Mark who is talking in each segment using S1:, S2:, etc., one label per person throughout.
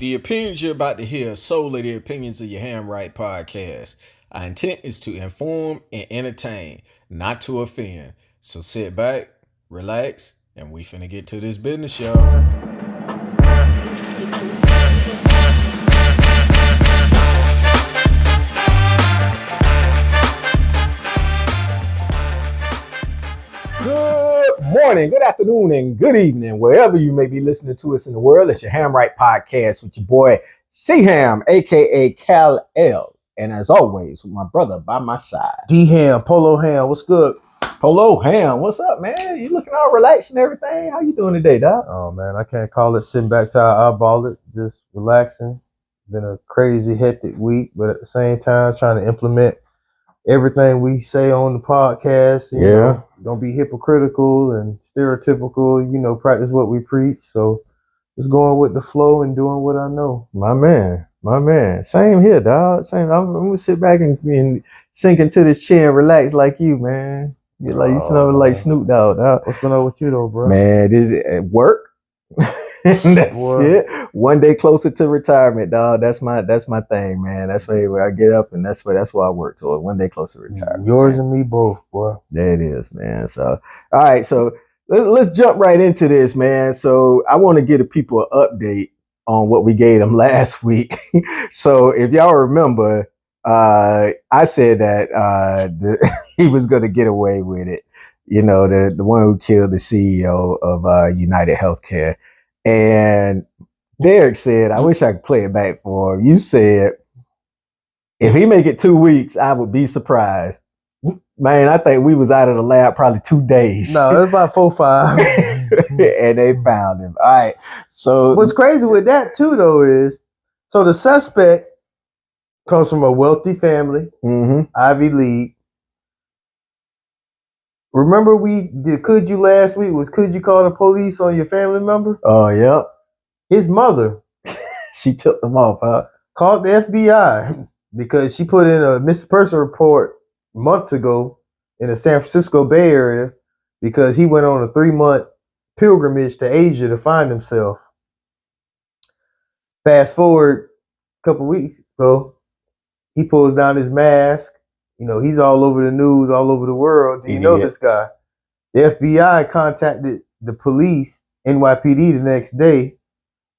S1: The opinions you're about to hear are solely the opinions of your Ham Right podcast. Our intent is to inform and entertain, not to offend. So sit back, relax, and we finna get to this business, y'all. Good morning, good afternoon, and good evening, wherever you may be listening to us in the world. It's your Ham Right podcast with your boy C Ham, aka Cal L. And as always, with my brother by my side,
S2: D Ham, Polo Ham, what's good?
S1: Polo Ham. What's up, man? You looking all relaxed and everything? How you doing today, dog?
S2: Oh man, I can't call it sitting back to eyeball it, just relaxing. Been a crazy, hectic week, but at the same time, trying to implement everything we say on the podcast. You know, don't be hypocritical and stereotypical. You know, practice what we preach. So just going with the flow and doing what I know.
S1: My man. Same here, dog. Same. I'm gonna sit back and sink into this chair and relax like you, man. You like Snoop Dogg, dog.
S2: What's going on with you though, bro?
S1: Man, this is work. That's it. One day closer to retirement, dog. That's my thing, man. That's where I get up, and that's where I work toward. One day closer to retirement.
S2: Yours
S1: man.
S2: And me both, boy.
S1: There it is, man. So, all right. So let's jump right into this, man. So I want to give the people an update on what we gave them last week. So if y'all remember, I said that he was going to get away with it. You know, the one who killed the CEO of United Healthcare. And Derek said, I wish I could play it back for him. You said, if he make it 2 weeks, I would be surprised. Man, I think we was out of the lab probably 2 days.
S2: No, it was about 4 or 5.
S1: And they found him. All right. So
S2: what's crazy with that too, though, is so the suspect comes from a wealthy family, Ivy League. Remember we did Could You last week was Could You call the police on your family member?
S1: Oh, yep.
S2: His mother.
S1: She took them off, huh?
S2: Called the FBI because she put in a missing person report months ago in the San Francisco Bay Area because he went on a 3-month pilgrimage to Asia to find himself. Fast forward a couple weeks ago, he pulls down his mask. You know, he's all over the news, all over the world. Do you know this guy? The FBI contacted the police, NYPD, the next day,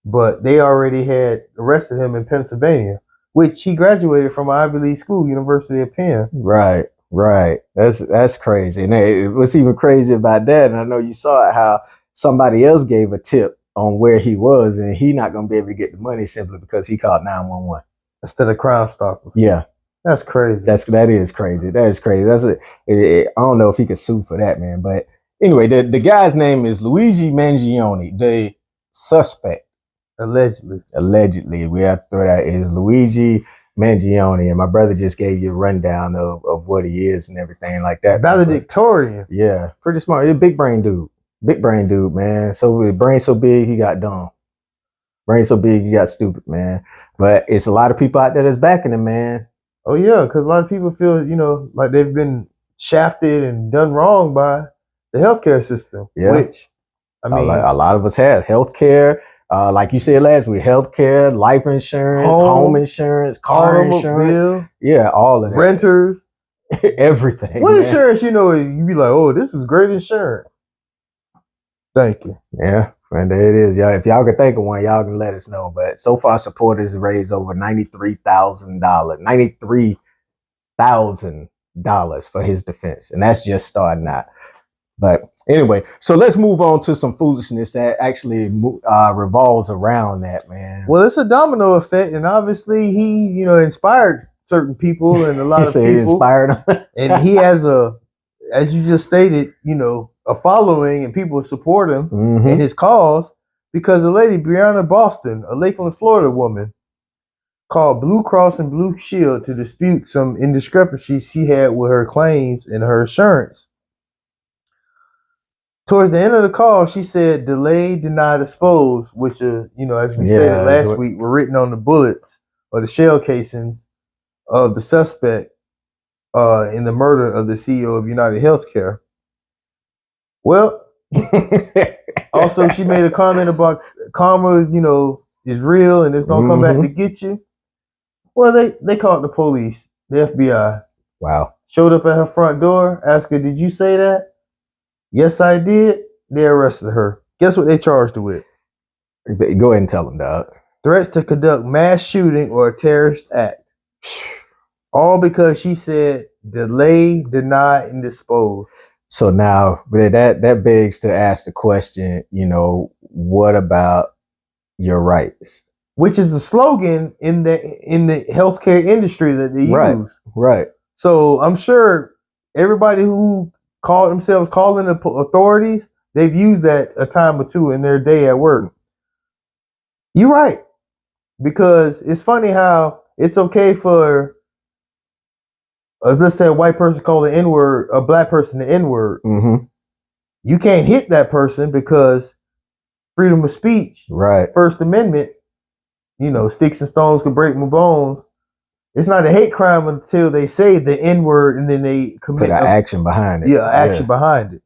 S2: but they already had arrested him in Pennsylvania, which he graduated from Ivy League school, University of Penn.
S1: Right. That's crazy. And what's even crazy about that, and I know you saw it, how somebody else gave a tip on where he was, and he not going to be able to get the money simply because he called 911.
S2: Instead of Crime Stoppers.
S1: Yeah.
S2: That's crazy.
S1: That is crazy. That is crazy. I don't know if he could sue for that, man. But anyway, the guy's name is Luigi Mangione. The suspect, allegedly, we have to throw that, is Luigi Mangione. And my brother just gave you a rundown of what he is and everything like that.
S2: Valedictorian.
S1: Yeah, pretty smart. He's a big brain dude, man. So brain so big he got dumb. Brain so big he got stupid, man. But it's a lot of people out there that's backing him, man.
S2: Oh, yeah, because a lot of people feel, you know, like they've been shafted and done wrong by the healthcare system. Yeah. Which, I mean,
S1: a lot of us have healthcare. Like you said last week, healthcare, life insurance, home insurance, car insurance. Yeah, all of that.
S2: Renters.
S1: Everything.
S2: What insurance, you know, you be like, oh, this is great insurance. Thank you.
S1: Yeah. And there it is, y'all. If y'all can think of one, y'all can let us know. But so far, supporters raised over $93,000 for his defense, and that's just starting out. But anyway, so let's move on to some foolishness that actually revolves around that, man.
S2: Well, it's a domino effect, and obviously he, you know, inspired certain people and a lot of people.
S1: He inspired them,
S2: and he has as you just stated, you know, a following and people support him in his cause because the lady Breonna Boston, a Lakeland, Florida woman, called Blue Cross and Blue Shield to dispute some indiscrepancies she had with her claims and her insurance. Towards the end of the call, she said, "Delay, deny, dispose," which, you know, as we stated last week, were written on the bullets or the shell casings of the suspect in the murder of the CEO of United Healthcare. Well, also she made a comment about karma, you know, is real and it's gonna come back to get you. Well, they called the police, the FBI.
S1: Wow.
S2: Showed up at her front door, asked her, "Did you say that?" Yes, I did. They arrested her. Guess what they charged her with?
S1: Go ahead and tell them, dog.
S2: Threats to conduct mass shooting or a terrorist act. All because she said delay, deny, and dispose.
S1: So now that begs to ask the question, what about your rights?
S2: Which is a slogan in the healthcare industry that they use.
S1: Right.
S2: So I'm sure everybody who called themselves calling the authorities, they've used that a time or two in their day at work. You're right. Because it's funny how it's okay for, let's say a white person call the N-word, a black person the N-word.
S1: Mm-hmm.
S2: You can't hit that person because freedom of speech,
S1: right?
S2: First Amendment, sticks and stones can break my bones. It's not a hate crime until they say the N-word and then they commit
S1: action behind it.
S2: Yeah, action behind it.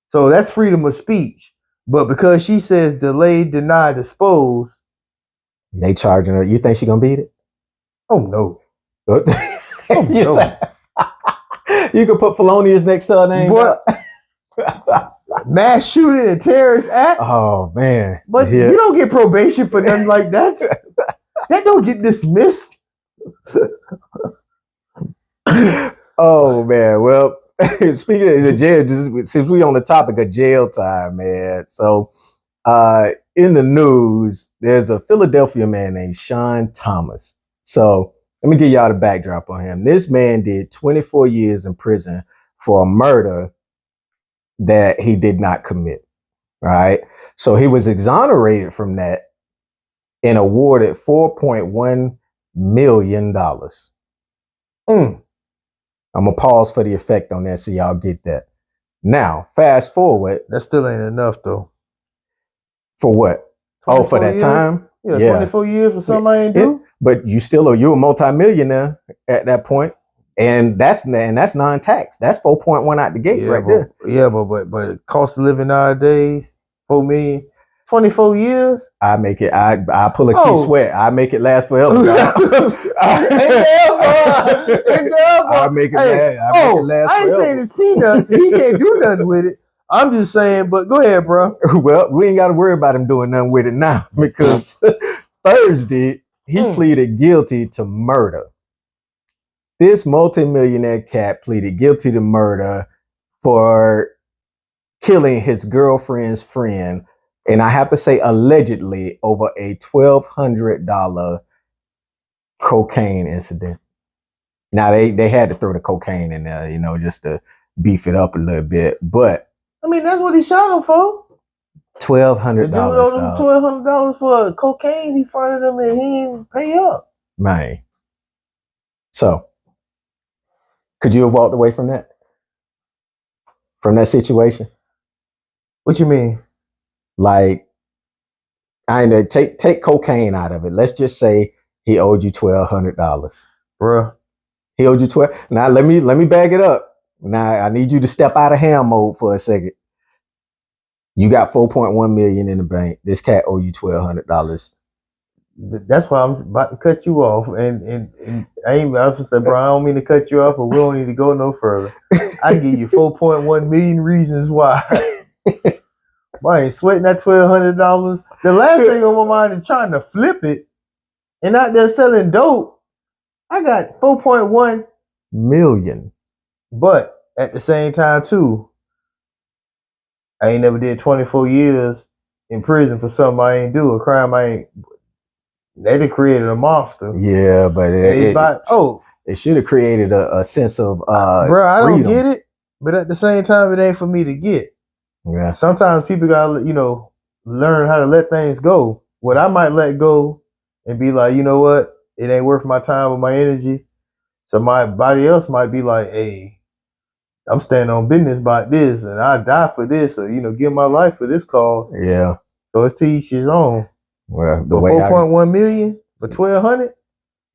S2: So that's freedom of speech. But because she says delay, deny, dispose,
S1: they charging her. You think she gonna beat it?
S2: Oh no.
S1: Oh, no. You can put felonious next to her name.
S2: What? Mass shooting and terrorist act?
S1: Oh man.
S2: But you don't get probation for nothing like that. That don't get dismissed.
S1: Oh man. Well, speaking of the jail, since we on the topic of jail time, man. So in the news, there's a Philadelphia man named Sean Thomas. So let me give y'all the backdrop on him. This man did 24 years in prison for a murder that he did not commit. Right. So he was exonerated from that and awarded $4.1 million. I'm gonna pause for the effect on that so y'all get that. Now, fast forward.
S2: That still ain't enough though.
S1: For what? Oh, for that
S2: years?
S1: Time?
S2: Yeah, 24 years for something I ain't do.
S1: But you're a multimillionaire at that point. And that's non-tax. That's 4.1 out the gate there.
S2: Yeah, but cost of living nowadays, 4 million. 24 years?
S1: I make it. I pull a key sweat. I make it last forever. I make it last.
S2: I ain't saying it's peanuts. He can't do nothing with it. I'm just saying, but go ahead, bro.
S1: Well, we ain't got to worry about him doing nothing with it now because Thursday he pleaded guilty to murder. This multimillionaire cat pleaded guilty to murder for killing his girlfriend's friend. And I have to say, allegedly, over a $1,200 cocaine incident. Now, they had to throw the cocaine in there, just to beef it up a little bit. But
S2: I mean, that's what he shot him for.
S1: $1,200.
S2: $1,200 for cocaine. He fronted him and he didn't pay up.
S1: Man. So, could you have walked away from that? From that situation?
S2: What you mean?
S1: Like, I know, take cocaine out of it. Let's just say he owed you $1,200.
S2: Bruh.
S1: He owed you 12. Now let me bag it up. Now I need you to step out of ham mode for a second. You got 4.1 million in the bank. This cat owe you $1,200.
S2: That's why I'm about to cut you off. And I was gonna say, bro, I don't mean to cut you off, but we don't need to go no further. I give you 4.1 million reasons why. I ain't sweating that $1,200. The last thing on my mind is trying to flip it and out there selling dope. I got 4.1
S1: million.
S2: But at the same time, too, I ain't never did 24 years in prison for something I ain't do, a crime I ain't. They done created a monster.
S1: Yeah, but it should have created a sense of
S2: bro, I don't get it, but at the same time, it ain't for me to get.
S1: Yeah.
S2: Sometimes people gotta, learn how to let things go. What I might let go and be like, you know what, it ain't worth my time or my energy. Somebody else might be like, hey, I'm standing on business about this, and I die for this, or give my life for this cause.
S1: Yeah.
S2: So it's to each his own.
S1: Well, the
S2: way 4.1 million for 1,200.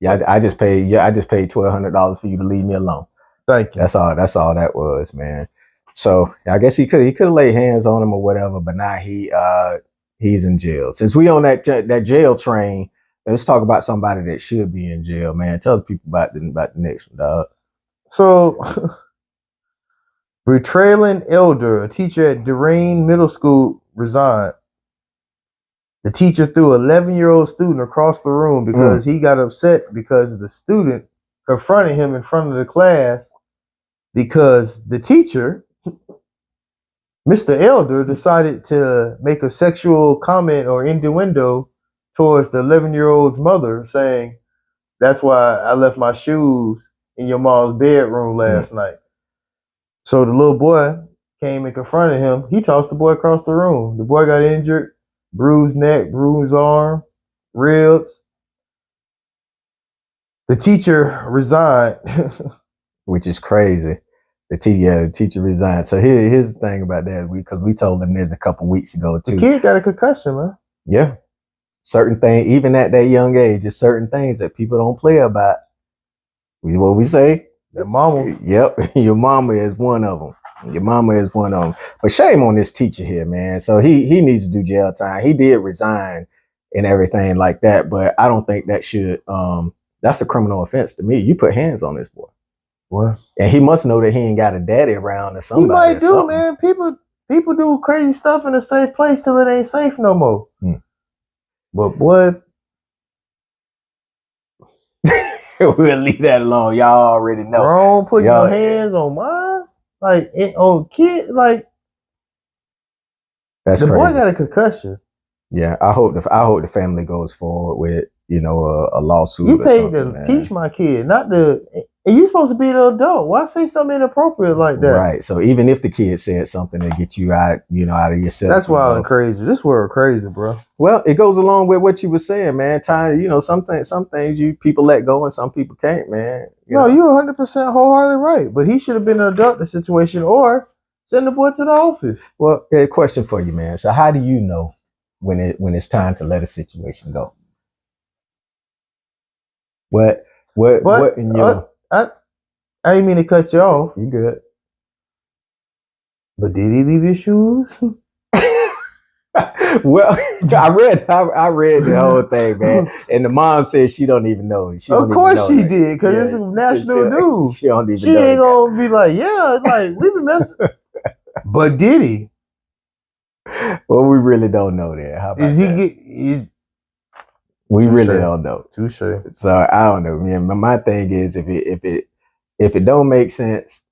S1: Yeah, I just paid $1,200 for you to leave me alone.
S2: Thank you.
S1: That's all that was, man. So I guess he could have laid hands on him or whatever, but now he He's in jail. Since we on that jail train, let's talk about somebody that should be in jail, man. Tell the people about the next one, dog.
S2: So, betraying elder, a teacher at Durain Middle School resigned. The teacher threw an 11-year-old student across the room because he got upset because the student confronted him in front of the class because the teacher, Mr. Elder, decided to make a sexual comment or innuendo towards the 11-year-old's mother, saying, "That's why I left my shoes in your mom's bedroom last night." So the little boy came and confronted him. He tossed the boy across the room. The boy got injured, bruised neck, bruised arm, ribs. The teacher resigned.
S1: Which is crazy. The teacher resigned. So here's the thing about that. Because we told him this a couple weeks ago too.
S2: The kid got a concussion, man.
S1: Yeah. Certain things, even at that young age, there's certain things that people don't play about. What we say?
S2: Your mama.
S1: Yep. Your mama is one of them. Your mama is one of them. But shame on this teacher here, man. So he needs to do jail time. He did resign and everything like that. But I don't think that should, that's a criminal offense to me. You put hands on this boy.
S2: What?
S1: And he must know that he ain't got a daddy around or somebody.
S2: He might do, man. People do crazy stuff in a safe place till it ain't safe no more. But boy,
S1: we'll leave that alone. Y'all already know.
S2: Wrong putting your hands on mine, like on kid, like
S1: that's
S2: the
S1: crazy.
S2: boy got a concussion.
S1: Yeah, I hope the family goes forward with a lawsuit.
S2: You paid to teach my kid, not the. And you supposed to be the adult. Why say something inappropriate like that?
S1: Right. So even if the kid said something to get you out, out of yourself.
S2: That's wild and crazy. This world crazy, bro.
S1: Well, it goes along with what you were saying, man. Time, some things you people let go and some people can't, man.
S2: You're 100% wholeheartedly right. But he should have been an adult in the situation or send the boy to the office.
S1: Well, a question for you, man. So how do you know when it's time to let a situation go? What in your
S2: I didn't mean to cut you off.
S1: You good.
S2: But did he leave his shoes?
S1: Well, I read the whole thing, man. And the mom said she don't even know.
S2: Of course she did, because it's national news.
S1: She don't even know.
S2: She ain't gonna be like, yeah, like we've been messing. But did he?
S1: Well, we really don't know that. How about that? We really don't know.
S2: Touche.
S1: So I don't know. Man, my thing is if it don't make sense,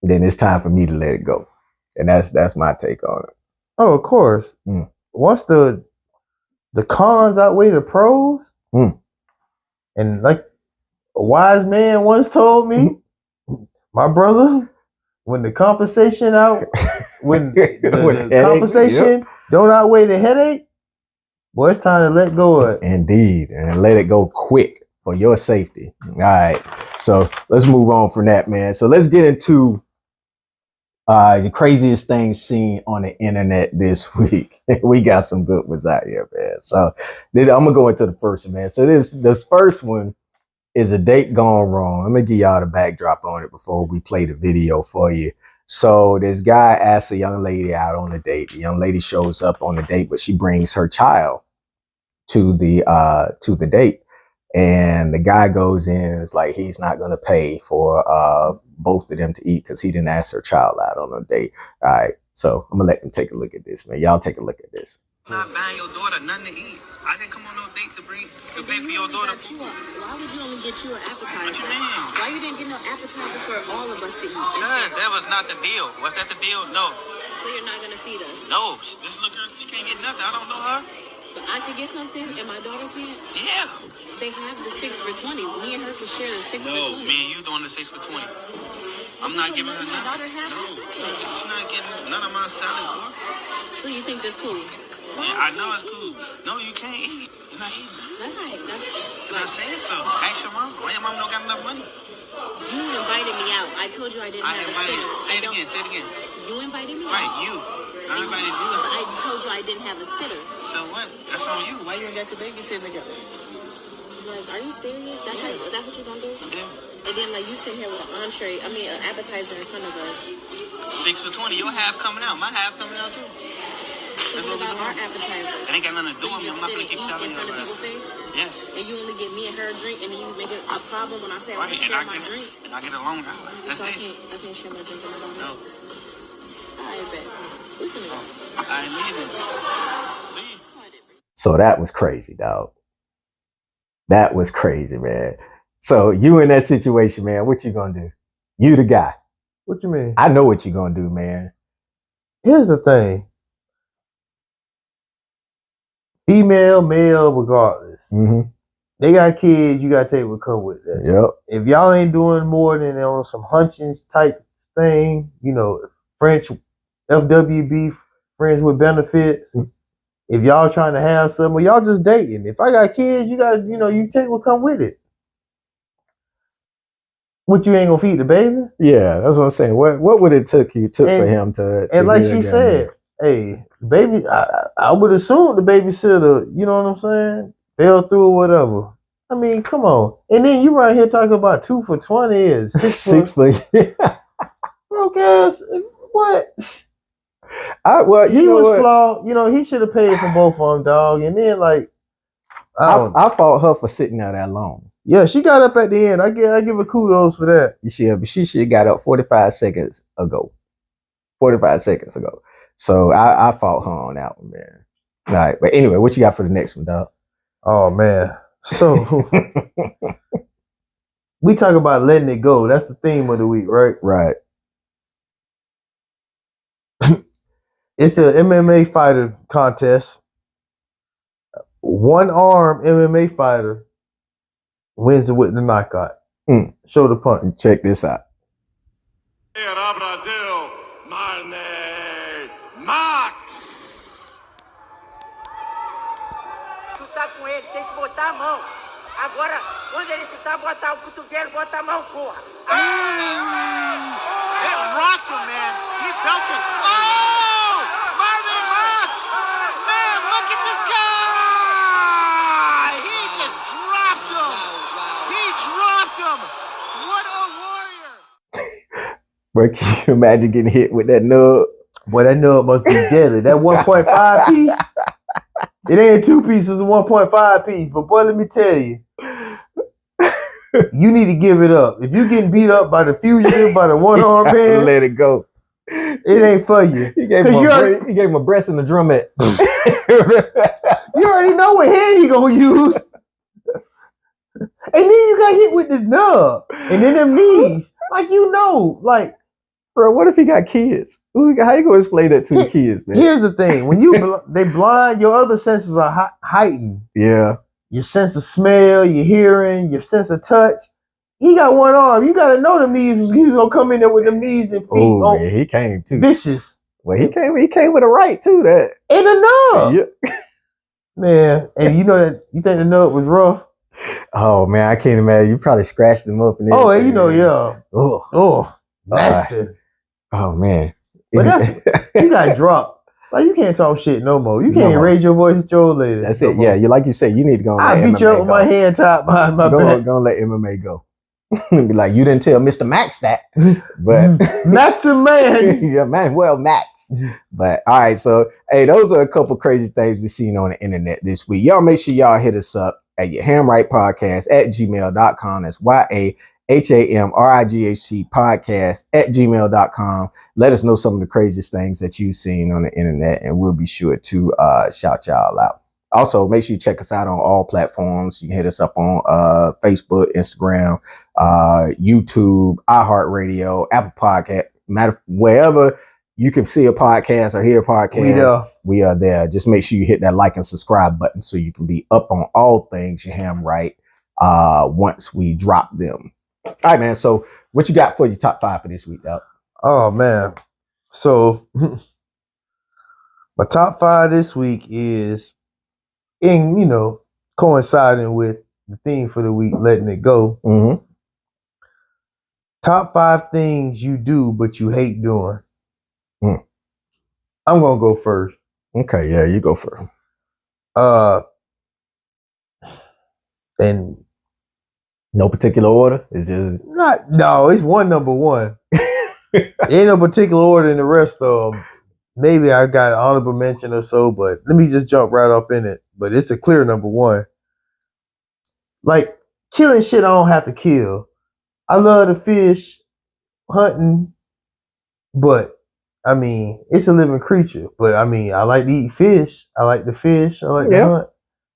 S1: then it's time for me to let it go. And that's my take on it.
S2: Oh, of course. Once the cons outweigh the pros, and like a wise man once told me, my brother, when the compensation when the compensation don't outweigh the headache, boy, it's time to let go of it.
S1: Indeed, and let it go quick for your safety. All right, so let's move on from that, man. So let's get into the craziest things seen on the internet this week. We got some good ones out here, man. So I'm gonna go into the first one, man. So this first one is a date gone wrong. Let me give y'all the backdrop on it before we play the video for you. So this guy asks a young lady out on a date. The young lady shows up on the date, but she brings her child to the date. And the guy goes in, it's like he's not going to pay for both of them to eat because he didn't ask her child out on a date. All right, so I'm going to let them take a look at this, man. Y'all take a look at this.
S3: Not buying your daughter nothing to eat. I didn't come on no date to pay for your daughter.
S4: Why would you only get you an appetizer?
S3: What you mean?
S4: Why you didn't get no appetizer for all of us to eat?
S3: That was not the deal. Was that the deal? No.
S4: So you're not going to feed us?
S3: No. This little girl, she can't get nothing. I don't know her.
S4: But I could get something and my daughter can't?
S3: Yeah.
S4: They have the 6 for $20. Me and her can share the 6 for $20.
S3: No, me and you doing the 6 for $20. I'm not giving her
S4: my daughter
S3: nothing.
S4: have
S3: No.
S4: salad.
S3: She's not getting none of my salad, boy.
S4: So you think that's cool?
S3: Yeah, I know it's cool. No, you can't eat. You're not eating.
S4: That's
S3: Can I say so? Ask your mom. Why your mom don't got enough money?
S4: You invited me out. I told you I didn't have a sitter.
S3: Say it again.
S4: You invited me
S3: Right,
S4: out.
S3: you. I invited you.
S4: I told you I didn't have a sitter.
S3: So what? That's on you. Why you ain't got your babysitting together?
S4: Like, are you serious? That's what you're gonna do?
S3: Yeah.
S4: And then like you sitting here with an appetizer in front of us.
S3: 6 for $20. Your half coming out. My half coming out too.
S4: So what about our appetizer?
S3: It ain't got nothing to do
S4: So
S3: with me.
S4: you
S3: I'm
S4: just
S3: not
S4: sit
S3: gonna
S4: and
S3: keep
S4: eat
S3: telling
S4: in
S3: you
S4: front of
S3: about
S4: people's face?
S3: Yes.
S4: And you only get me and her a drink, and then you make it a problem when I say I
S3: Right,
S4: want to
S3: and
S4: share
S3: I
S4: my
S3: get
S4: drink?
S3: and I get a long hour. That's
S4: So I
S3: it.
S4: can't share my drink with nobody.
S3: No.
S4: Alright, bet. We finna go.
S3: I ain't leaving. Leave.
S1: So that was crazy, dog. That was crazy, man. So you in that situation, man, what you gonna do? You the guy.
S2: What you mean?
S1: I know what you gonna do, man.
S2: Here's the thing. Female, male, regardless.
S1: Mm-hmm.
S2: They got kids, you gotta take what come with that.
S1: Yep.
S2: If y'all ain't doing more than on some hunchings type thing, you know, French FWB, friends with benefits.
S1: Mm.
S2: If y'all trying to have some, well, y'all just dating. If I got kids, you got, you know, you take what come with it. What, you ain't gonna feed the baby?
S1: Yeah, that's what I'm saying. What would it took for him to
S2: and like
S1: get
S2: she
S1: a
S2: said, hey, baby, I would assume the babysitter, you know what I'm saying, fell through or whatever. I mean, come on. And then you right here talking about 2 for $20 is 6 for okay, what?
S1: Well,
S2: He was flawed. You know, he should have paid for both of them, dog. And then like,
S1: I fault her for sitting there that long.
S2: Yeah, she got up at the end. I give her kudos for that.
S1: She should have got up 45 seconds ago. 45 seconds ago. So I fault her on that one, man. All right. But anyway, what you got for the next one, dog?
S2: Oh, man. So we talk about letting it go. That's the theme of the week, right?
S1: Right.
S2: It's an MMA fighter contest. One arm MMA fighter wins it with the knockout. Shoulder punch.
S1: Check this out.
S5: Era Brasil, Marney Max.
S6: Chutar com ele, tem que botar a mão. Agora, quando ele chutar, botar o cotovelo, bota a mão, porra.
S3: It rocked him, man. He felt it. Oh! Marvin Max! Man, look at this guy! He just dropped him. He dropped him. What a warrior!
S1: But can you imagine getting hit with that nub?
S2: Boy, that nub must be deadly. That 1.5 piece. It ain't 2 pieces, a 1.5 piece. But boy, let me tell you, you need to give it up. If you getting beat up by the fugitive, by the one-arm man,
S1: let it go.
S2: It ain't for you.
S1: He gave him a breast and a drumette.
S2: You already know what hand he gonna use. And then you got hit with the nub. And then them knees. Like, you know, like,
S1: bro, what if he got kids? How you gonna explain that to the kids, man?
S2: Here's the thing: when they blind, your other senses are heightened.
S1: Yeah,
S2: your sense of smell, your hearing, your sense of touch. He got one arm. You gotta know them knees. He was gonna come in there with them knees and feet.
S1: Oh, yeah, he came too
S2: vicious.
S1: Well, he came with a right too. That
S2: and a nub.
S1: Yeah.
S2: Man, and you know that you think the nub was rough.
S1: Oh man, I can't imagine. You probably scratched him up and
S2: everything. Oh, you know, yeah. Oh, nasty.
S1: Oh man,
S2: but that's you got dropped. Like, you can't talk shit no more. You can't raise your voice at your old lady.
S1: That's it. Yeah, you like you said, you need to go.
S2: I beat you up with my hand tied behind my back.
S1: Go let MMA go. Be like, you didn't tell Mr. Max that, but
S2: Max and man,
S1: yeah, man. Well, Max. But all right, so hey, those are a couple crazy things we've seen on the internet this week. Y'all make sure y'all hit us up at your hamright podcast at gmail.com. That's YAHAMRIGHT podcast at gmail.com. Let us know some of the craziest things that you've seen on the internet, and we'll be sure to shout y'all out. Also, make sure you check us out on all platforms. You can hit us up on Facebook, Instagram, YouTube, iHeartRadio, Apple Podcast, wherever you can see a podcast or hear a podcast. We are there. Just make sure you hit that like and subscribe button so you can be up on all things your ham right once we drop them. All right, man. So what you got for your top 5 for this week, dog?
S2: Oh, man. So my top 5 this week is, coinciding with the theme for the week, letting it go.
S1: Mm-hmm.
S2: Top 5 things you do but you hate doing. I'm gonna go first.
S1: Okay, yeah, you go first.
S2: And
S1: no particular order. It's just
S2: it's one number one. Ain't no particular order in the rest of them. maybe I got an honorable mention or so, but let me just jump right up in it. But it's a clear number one. Like, killing shit I don't have to kill. I love to fish, hunting, but I mean, it's a living creature. But I mean, I like to eat fish. I like to fish. I like to hunt.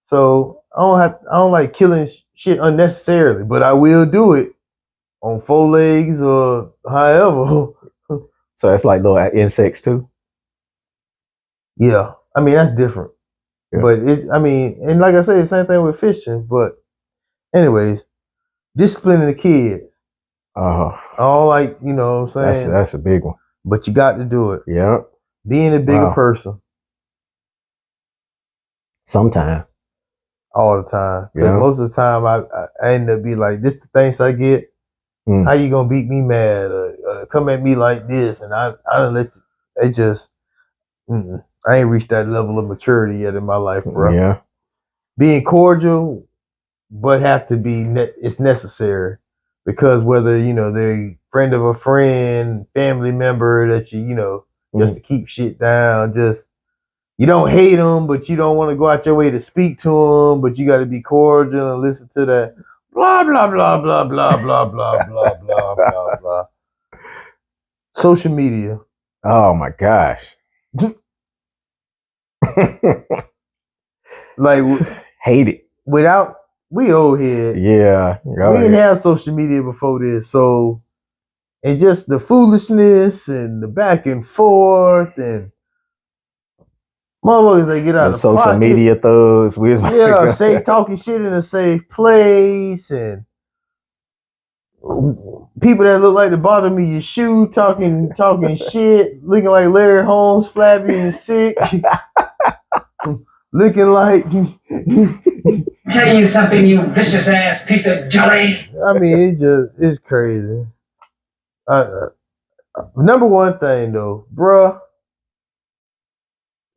S2: So I don't like killing shit unnecessarily, but I will do it on 4 legs or however.
S1: So that's like little insects too.
S2: Yeah, I mean that's different.
S1: Yeah.
S2: But I mean, and like I said, the same thing with fishing. But anyways, disciplining the kids. I don't like, you know what I'm saying?
S1: That's a big one.
S2: But you got to do it.
S1: Yeah.
S2: Being a bigger person.
S1: Sometime.
S2: All the time. Because most of the time I end up be like, this the things I get. How you gonna beat me mad? Come at me like this, and I don't let you. It just, I ain't reached that level of maturity yet in my life, bro.
S1: Yeah.
S2: Being cordial, but have to be, it's necessary. Because whether, you know, they're a friend of a friend, family member that you know, just to keep shit down, just, you don't hate them, but you don't want to go out your way to speak to them, but you got to be cordial and listen to that blah, blah, blah, blah, blah, blah, blah, blah, blah, blah, blah. Social media.
S1: Oh my gosh.
S2: Like,
S1: hate it.
S2: Without, we old head.
S1: Yeah.
S2: We didn't have social media before this, so, and just the foolishness and the back and forth and motherfuckers, they get out of
S1: social
S2: pocket.
S1: Media thugs.
S2: Talking shit in a safe place, and people that look like the bottom of your shoe talking shit, looking like Larry Holmes, flabby and sick, looking like.
S7: Tell you something, you vicious ass piece of jelly.
S2: I mean, it's crazy. Number one thing though, bruh.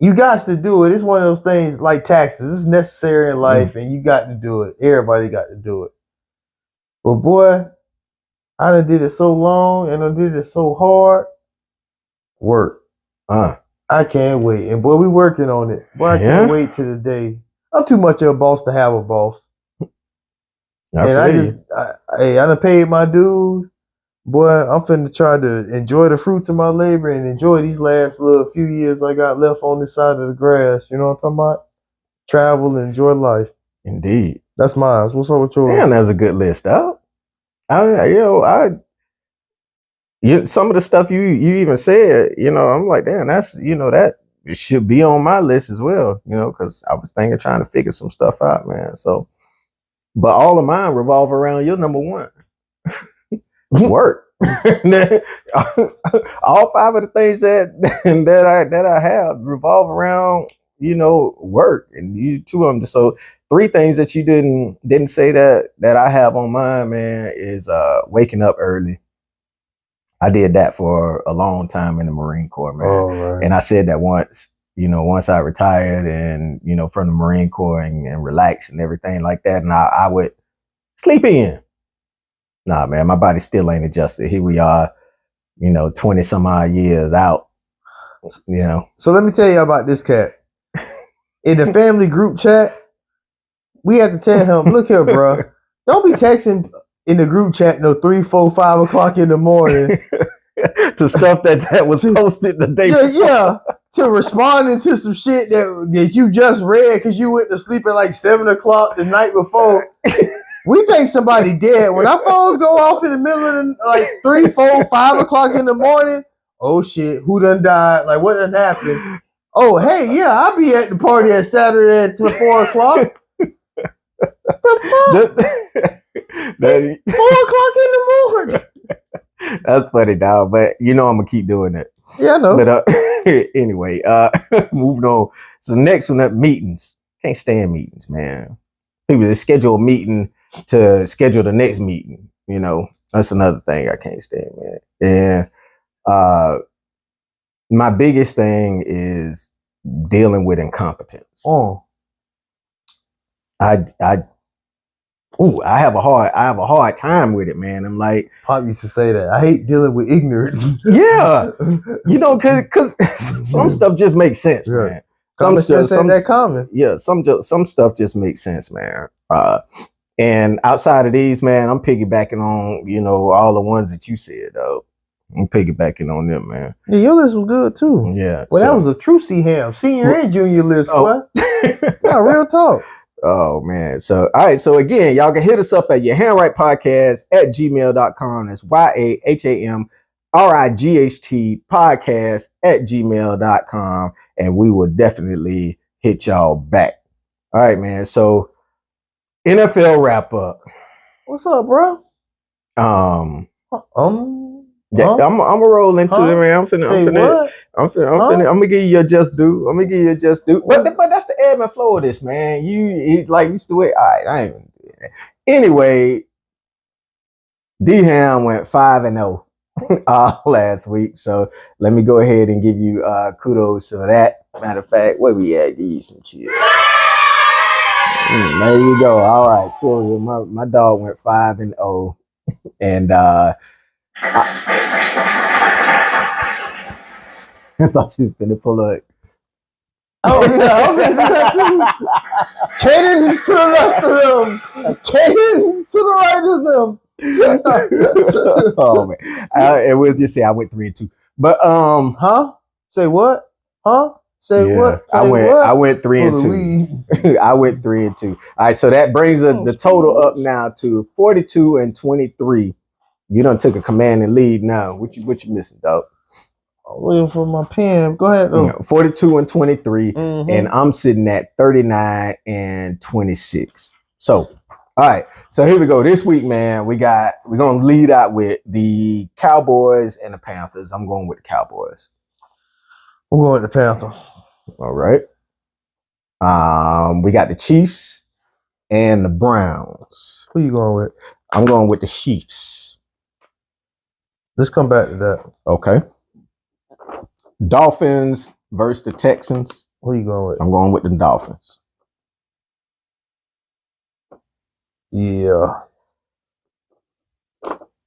S2: You got to do it. It's one of those things like taxes. It's necessary in life, and you got to do it. Everybody got to do it. But boy, I done did it so long, and I did it so hard. Work. I can't wait. And boy, we working on it. Boy, I can't wait till the day. I'm too much of a boss to have a boss. I done paid my dues. Boy, I'm finna try to enjoy the fruits of my labor and enjoy these last little few years I got left on this side of the grass. You know what I'm talking about? Travel and enjoy life.
S1: Indeed.
S2: That's mine. What's up with yours?
S1: Damn, that's a good list, though. Some of the stuff you even said, you know, I'm like, damn, that's, you know, that should be on my list as well, you know, because I was trying to figure some stuff out, man. So, but all of mine revolve around your number one. Work. All 5 of the things that I have revolve around, you know, work, and you 2 of them. So 3 things that you didn't say that I have on mine, man, is waking up early. I did that for a long time in the Marine Corps, man. And I said that once I retired and, you know, from the Marine Corps and relax and everything like that, and I would sleep in. Nah, man, my body still ain't adjusted. Here we are, you know, 20 some odd years out, you know.
S2: So let me tell you about this cat. In the family group chat, we had to tell him, look here, bro, don't be texting in the group chat no 3, 4, 5 o'clock in the morning
S1: to stuff that was posted the day
S2: before. To responding to some shit that you just read because you went to sleep at like 7 o'clock the night before. We think somebody dead. When our phones go off in the middle of the, like 3, 4, 5 o'clock in the morning, oh shit, who done died? Like what done happened? Oh, hey, yeah, I'll be at the party at Saturday at 4 o'clock. The fuck? 4 o'clock in the morning.
S1: That's funny, dog. But you know I'm gonna keep doing it.
S2: Yeah, I know.
S1: But anyway, moving on. So next one up, meetings. Can't stand meetings, man. People that schedule a meeting to schedule the next meeting. You know, that's another thing I can't stand, man. And my biggest thing is dealing with incompetence.
S2: Oh.
S1: I Ooh, I have a hard time with it, man. I'm like,
S2: Pop used to say that. I hate dealing with ignorance.
S1: yeah, you know, cause some stuff just makes sense,
S2: Yeah.
S1: man.
S2: Common sense ain't that common.
S1: Yeah, some stuff just makes sense, man. And outside of these, man, I'm piggybacking on, you know, all the ones that you said, though. I'm piggybacking on them, man.
S2: Yeah, your list was good too.
S1: Yeah.
S2: Well, that was a true C-Ham, senior and junior list, boy. No, real talk.
S1: Oh man. So all right. So again, y'all can hit us up at yahamright.podcast@gmail.com. That's YAHAMRIGHT podcast@gmail.com. And we will definitely hit y'all back. All right, man. So NFL wrap up.
S2: What's up, bro?
S1: Yeah, I'm gonna roll into it, man. I'm gonna give you your just due. But that's the ebb and flow of this, man. You used to wait. All right, I ain't even do that. Anyway, D-Ham went 5-0 last week. So let me go ahead and give you kudos for that. Matter of fact, where we at? Give you some cheers. There you go. All right, cool. My dog went 5-0, and I thought you was gonna pull up.
S2: Oh yeah, I was gonna do that too. Caden is to the left of them. Caden is to the right of them.
S1: Oh man, it was just say I went 3-2, but
S2: huh? Say what? Huh? Say
S1: yeah,
S2: what? Say
S1: I went 3-2. I went 3-2. All right, so that brings the total up now to 42-23. You done took a commanding lead now. What you missing, dog?
S2: I'm waiting for my pen. Go ahead, though.
S1: 42-23, and I'm sitting at 39-26. So, all right. So here we go. This week, man, we're gonna lead out with the Cowboys and the Panthers. I'm going with the Cowboys.
S2: I'm going with the Panthers.
S1: All right. We got the Chiefs and the Browns.
S2: Who you going with?
S1: I'm going with the Chiefs.
S2: Let's come back to that.
S1: Okay. Dolphins versus the Texans.
S2: Who you going with?
S1: I'm going with the Dolphins.
S2: Yeah.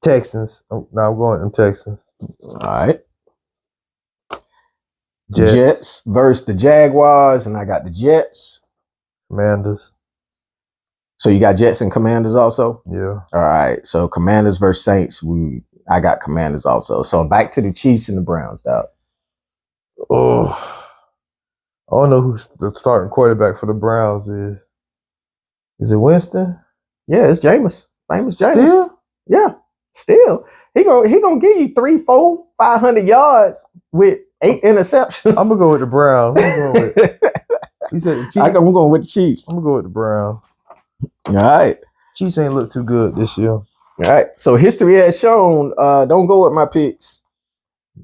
S2: Texans. I'm going with them Texans.
S1: All right. Jets versus the Jaguars, and I got the Jets.
S2: Commanders.
S1: So you got Jets and Commanders also?
S2: Yeah.
S1: All right. So Commanders versus Saints. I got Commanders also. So back to the Chiefs and the Browns, dog.
S2: Oh, I don't know who the starting quarterback for the Browns is. Is it Winston?
S1: Yeah, it's Jameis. Famous Jameis.
S2: Still?
S1: Yeah, still. He gonna give you 300, 400, 500 yards with 8 interceptions.
S2: I'm gonna go with the Browns. You said the Chiefs?
S1: I'm going with the Chiefs.
S2: I'm gonna go with the Browns.
S1: All right.
S2: Chiefs ain't look too good this year.
S1: All right. So history has shown, don't go with my picks.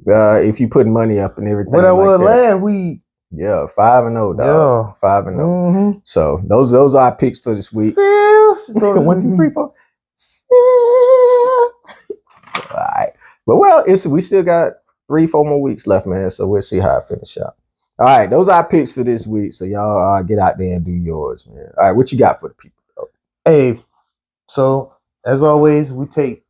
S1: If you put money up and everything.
S2: What I
S1: like
S2: was
S1: that.
S2: last week.
S1: Yeah, 5-0, dog.
S2: Yeah.
S1: 5-0. So those are our picks for this week. 1, 2, 3, 4. All right. But we still got 3-4 more weeks left, man. So we'll see how I finish out. All right, those are our picks for this week. So y'all get out there and do yours, man. All right, what you got for the people, though?
S2: Hey, so as always, we take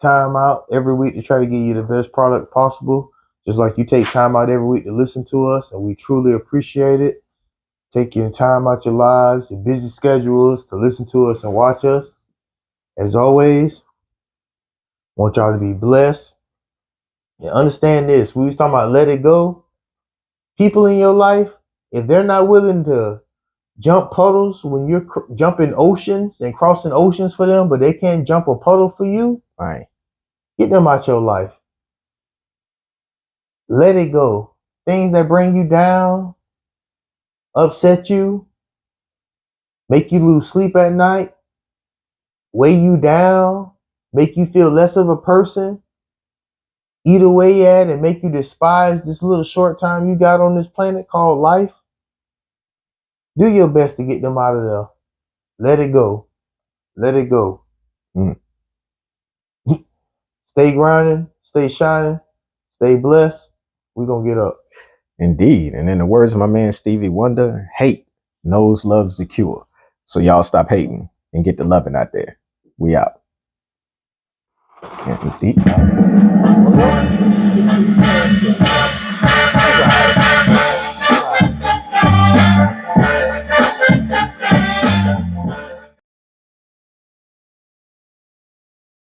S2: time out every week to try to give you the best product possible. Just like you take time out every week to listen to us, and we truly appreciate it. Taking time out your lives, your busy schedules to listen to us and watch us. As always, want y'all to be blessed. And understand this, we was talking about let it go. People in your life, if they're not willing to jump puddles when you're jumping oceans and crossing oceans for them, but they can't jump a puddle for you,
S1: All right.
S2: Get them out your life. Let it go. Things that bring you down, upset you, make you lose sleep at night, weigh you down, make you feel less of a person, eat away at and make you despise this little short time you got on this planet called life. Do your best to get them out of there. Let it go. Let it go. Stay grinding, stay shining, stay blessed. We're going to get up.
S1: Indeed. And in the words of my man Stevie Wonder, hate knows love's the cure. So y'all stop hating and get the loving out there. We out. Yeah, it's deep.